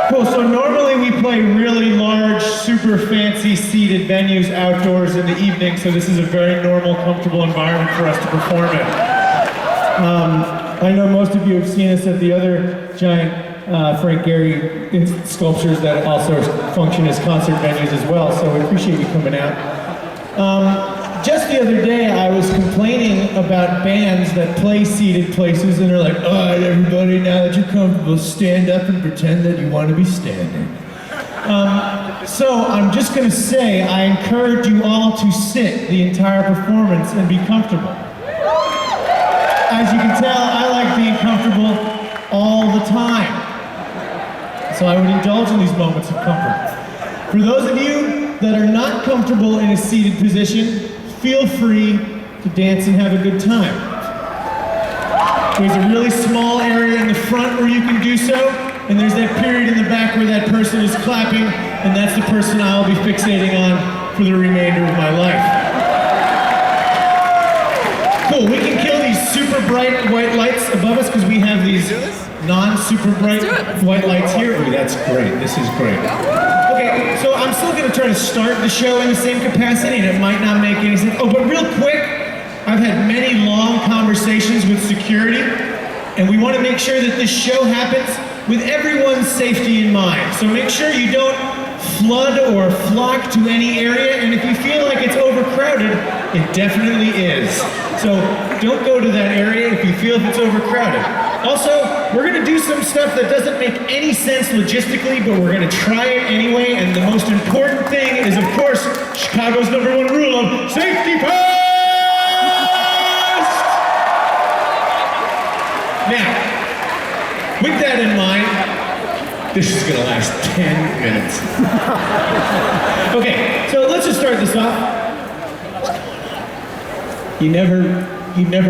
Cool, so normally we play really large, super fancy seated venues outdoors in the evening, so this is a very normal, comfortable environment for us to perform in. I know most of you have seen us at the other giant Frank Gehry sculptures that also function as concert venues as well, so we appreciate you coming out. Just the other day, I was complaining about bands that play seated places and are like, all right, everybody, now that you're comfortable, stand up and pretend that you want to be standing. So I'm just going to say, I encourage you all to sit the entire performance and be comfortable. As you can tell, I like being comfortable all the time. So I would indulge in these moments of comfort. For those of you that are not comfortable in a seated position, feel free to dance and have a good time. There's a really small area in the front where you can do so, and there's that period in the back where that person is clapping, and that's the person I'll be fixating on for the remainder of my life. Cool, we can kill these super bright white lights above us because we have these non-super bright white lights here. Oh, that's great, this is great. Okay, so I'm still gonna try to start the show in the same capacity, and it might not make any sense. Oh, but real quick, I've had many long conversations with security, and we wanna make sure that this show happens with everyone's safety in mind. So make sure you don't flood or flock to any area, and if you feel like it's overcrowded, it definitely is. So don't go to that area if you feel it's overcrowded. Also, we're gonna do some stuff that doesn't make any sense logistically, but we're gonna try it anyway, and the most important thing is, of course, Chicago's #1 rule of safety first! Now, with that in mind, this is gonna last 10 minutes. Okay, so let's just start this off. You never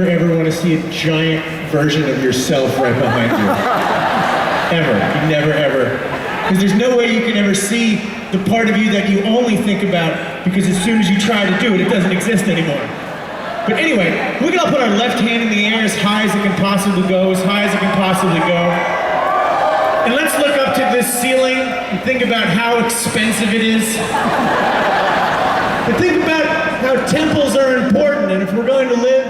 ever want to see a giant version of yourself right behind you. Ever. You never ever. Because there's no way you can ever see the part of you that you only think about, because as soon as you try to do it, it doesn't exist anymore. But anyway, we're gonna put our left hand in the air as high as it can possibly go, as high as it can possibly go. And let's look up to this ceiling and think about how expensive it is. And think about how temples are important, and if we're going to live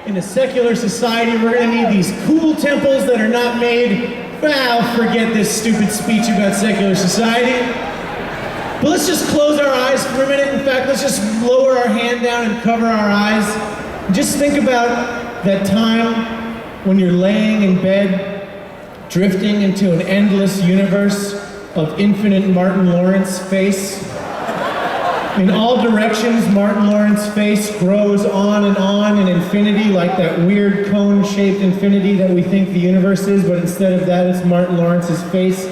in a secular society, we're going to need these cool temples that are not made, well, forget this stupid speech about secular society. But let's just close our eyes for a minute. In fact, let's just lower our hand down and cover our eyes. Just think about that time when you're laying in bed, drifting into an endless universe of infinite Martin Lawrence face. In all directions, Martin Lawrence's face grows on in infinity, like that weird cone-shaped infinity that we think the universe is, but instead of that, it's Martin Lawrence's face.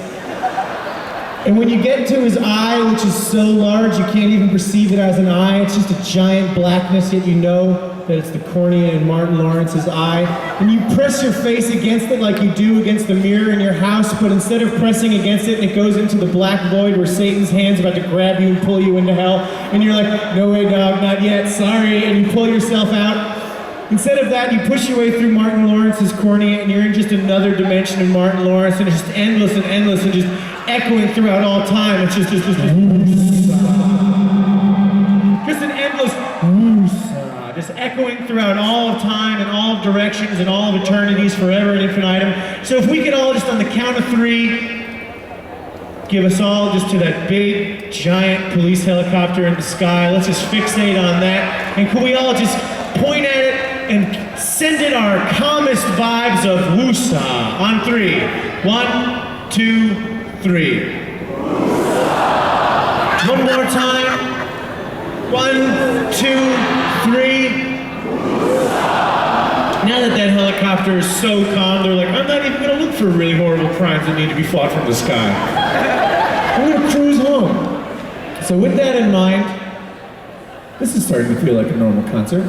And when you get to his eye, which is so large you can't even perceive it as an eye, it's just a giant blackness, yet you know that it's the cornea in Martin Lawrence's eye. And you press your face against it like you do against the mirror in your house, but instead of pressing against it, it goes into the black void where Satan's hand's about to grab you and pull you into hell. And you're like, no way, dog, not yet, sorry, and you pull yourself out. Instead of that, you push your way through Martin Lawrence's cornea, and you're in just another dimension of Martin Lawrence, and it's just endless and endless and just echoing throughout all time. It's just an endless just echoing throughout all of time and all of directions and all of eternities, forever and infinitum. So if we could all just on the count of 3, give us all just to that big, giant police helicopter in the sky. Let's just fixate on that. And could we all just point at it and send it our calmest vibes of woosah on 3. 1, 2, 3. One more time. 1, 2, 3. Now that that helicopter is so calm, they're like, I'm not even gonna look for really horrible crimes that need to be fought from the sky. I'm gonna cruise home. So with that in mind, this is starting to feel like a normal concert.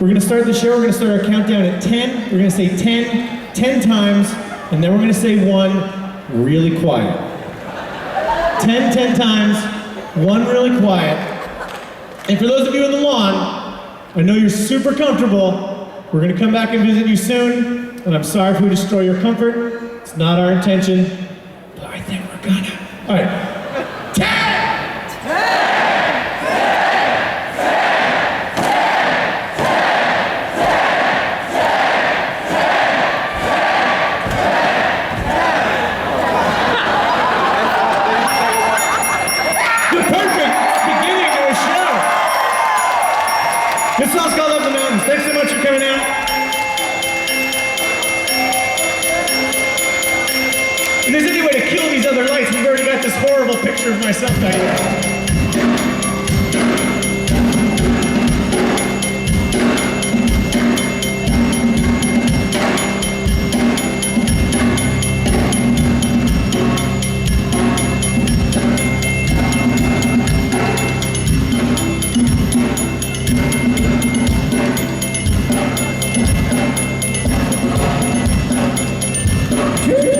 We're gonna start the show, we're gonna start our countdown at 10. We're gonna say 10 times, and then we're gonna say 1 really quiet. 10 times, 1 really quiet. And for those of you in the lawn, I know you're super comfortable. We're gonna come back and visit you soon. and I'm sorry if we destroy your comfort. It's not our intention, but I think we're gonna. All right. 10! This song's called Up the Mountains. Thanks so much for coming out. If there's any way to kill these other lights, we've already got this horrible picture of myself back here. Woo!